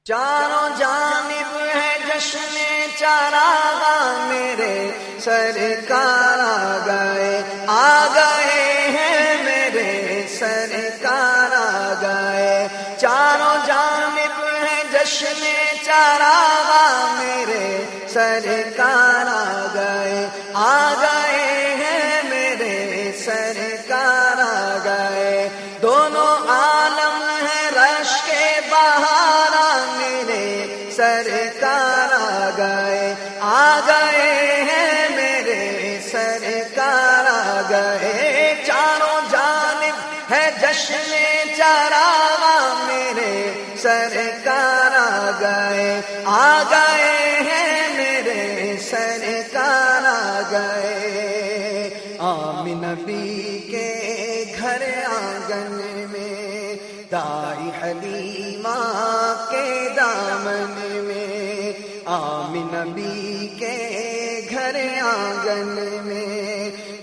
چاروں جانب ہے جشن چراغاں میرے سرکار آ گئے ہیں میرے سرکار آ گئے. چاروں جانب ہے جشن چراغاں میرے سرکار آ گئے ہیں میرے سرکار آ گئے. دونوں عالم ہے رش کے بہارا میرے سرکار آ گئے ہیں میرے سرکار آ گئے. چاروں جانب ہے جشن چراغاں میرے سرکار آ گئے ہیں میرے سرکار آ گئے. آمین نبی کے گھر آنگن میں دائی حلیمہ کے دامن میں. آمین نبی کے گھر آنگن میں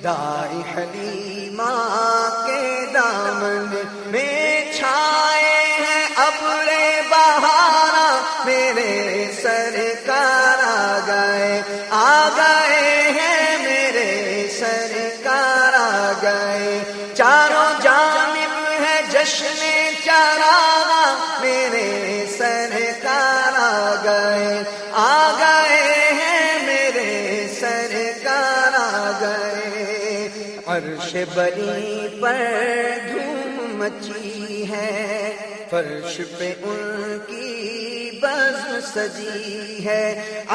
دائی حلیمہ کے دامن میں چھائے ہیں ابر بہارا میرے سرکار آ گئے ہیں میرے سرکار آ گئے. چاروں جانب ہے جشن چراغاں میرے سرکار آ گئے ہیں میرے سرکار آ گئے. عرش بری پر دھوم مچی ہے فرش پہ ان کی بزم سجی ہے.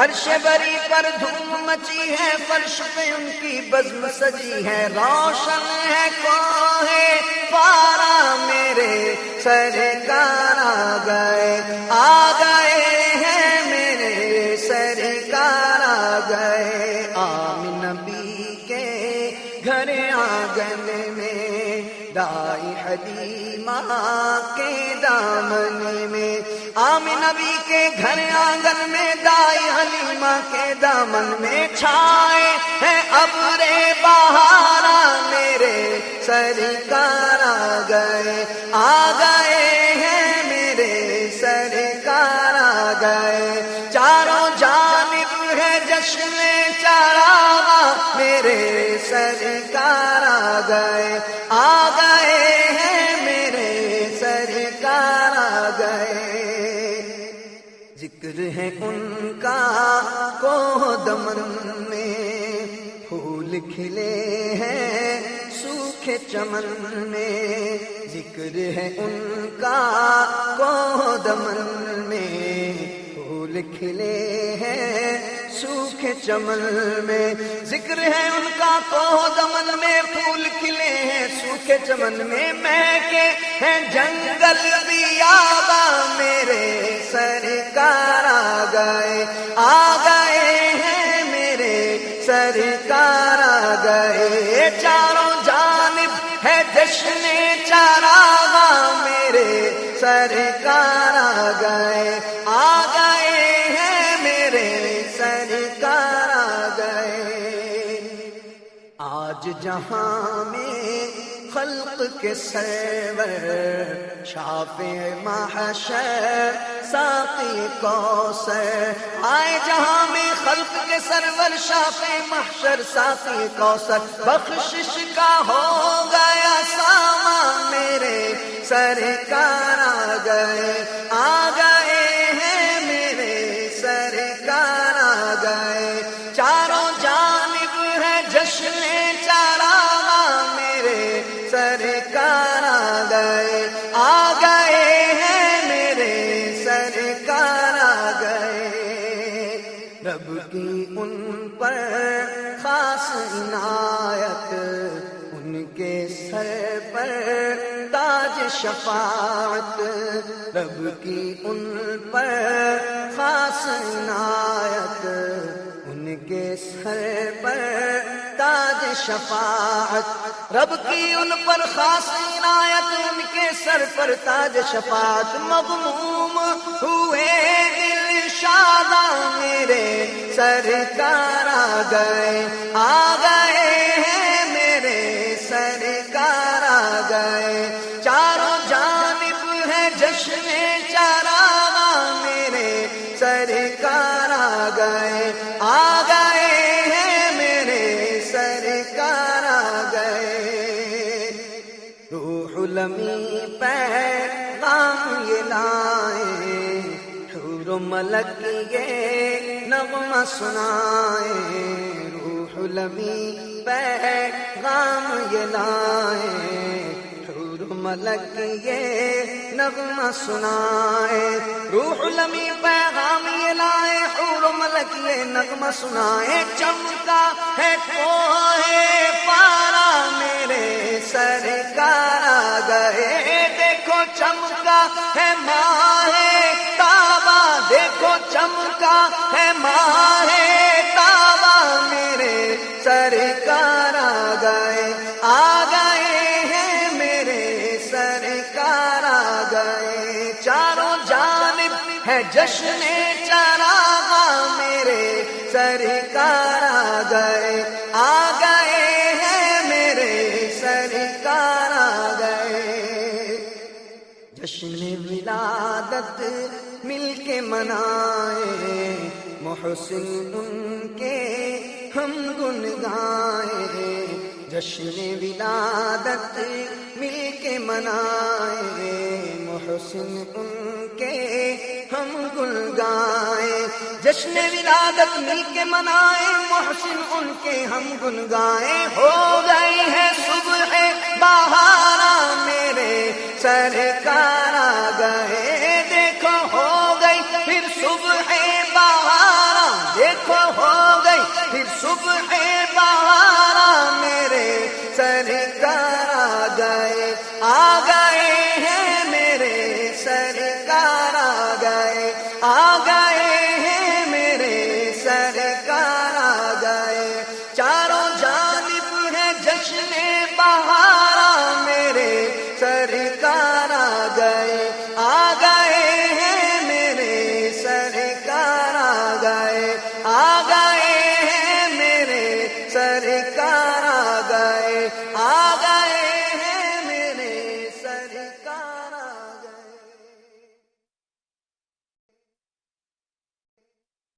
عرش بری پر دھوم مچی ہے فرش پہ ان کی بزم سجی ہے. روشن ہے کوہ پارا میرے سرکار آ گئے ہیں میرے سرکار آ گئے. آمین نبی کے گھر آنگن میں دائی حلیمہ کے دامن میں. آمین نبی کے گھر آنگن میں دائی حلیمہ کے دامن میں چھائے ہیں ابر بہارا میرے سرکار آ گئے ہیں میرے سرکار آ گئے. چاروں جانب ہے جشن چراغاں میرے سرکار آ گئے ہیں میرے سرکار آ گئے. ذکر ہے ان کا کوہ دمن میں پھول کھلے ہیں سوکھے چمن میں. ذکر ہے ان کا کوہ دمن میں پھول کھلے ہیں سوکھے چمن میں. ذکر ہے ان کا کوہ دمن میں پھول کھلے ہیں سوکھے چمن میں. مہکے ہیں جنگل بیاباں میرے سرکار آ گئے ہیں میرے سرکار آ گئے. چاروں جانب ہے جشن چراغاں میرے سرکار آ گئے ہیں میرے سرکار آ گئے. آج جہاں میں خلق کے سرور شافع محشر ساقی کوثر آئے. جہاں میں خلق کے سرور شافع محشر ساقی کوثر بخشش کا ہو گیا سامان میرے سرکار آ گئے ہیں میرے سرکار آ گئے. چاروں جانب ہے جشن چراغاں میرے سرکار آ گئے ہیں میرے سرکار آ گئے. رب کی ان پر خاص عنایت ان کے سر پر تاج شفاعت. رب کی ان پر خاص عنایت ان کے سر پر تاج شفاعت. رب کی ان پر خاص عنایت ان کے سر پر تاج شفاعت. مغموم ہوئے دل شاداں میرے سرکار آ گئے ہیں میرے سرکار آ گئے. چاروں جانب ہے جشن چراغاں میرے آ گئے ہیں میرے سرکار آ گئے. روح الامین پیغام یہ لائے، حور و ملک یہ نغمہ سنائے. روح الامین پیغام یہ لائے، حور و ملک یہ نغمہ سنائے. روح الامین پیغام یہ لائے، حور و ملک یہ نغمہ سنائے. چمکا ہے کوہ پارا میرے سرکار آ گئے. دیکھو چمکا ہے ماہ تابا، دیکھو چمکا ہے ماہ تابا میرے سرکار آ گئے. آ گئے ہیں میرے سرکار آ گئے. چاروں جانب ہے جشن چراغ میرے سرکار آ گئے. آ گئے ہیں میرے سرکار آ گئے. جشن ولادت مل کے منائے، محسن ان کے ہم گن گائے. جشن ولادت مل کے منائے، محسن ان کے ہم گن گائے. جشن ولادت مل کے منائے، محسن ان کے ہم گن گائے. ہو گئی ہے صبح بہارا میرے سرکار آ گئے. دیکھو ہو گئی پھر صبح بہارا، دیکھو ہو گئی پھر صبح بہارا میرے سرکار آ گئے. آ گئے ہیں میرے سرکار آ گئے. آ گئے ہیں میرے سرکار آ گئے. چاروں جانب ہے جشن بہارا میرے سرکار آ گئے. آ گئے ہیں میرے سرکار آ گئے. آ گئے ہیں میرے سرکار آ گئے. آ گئے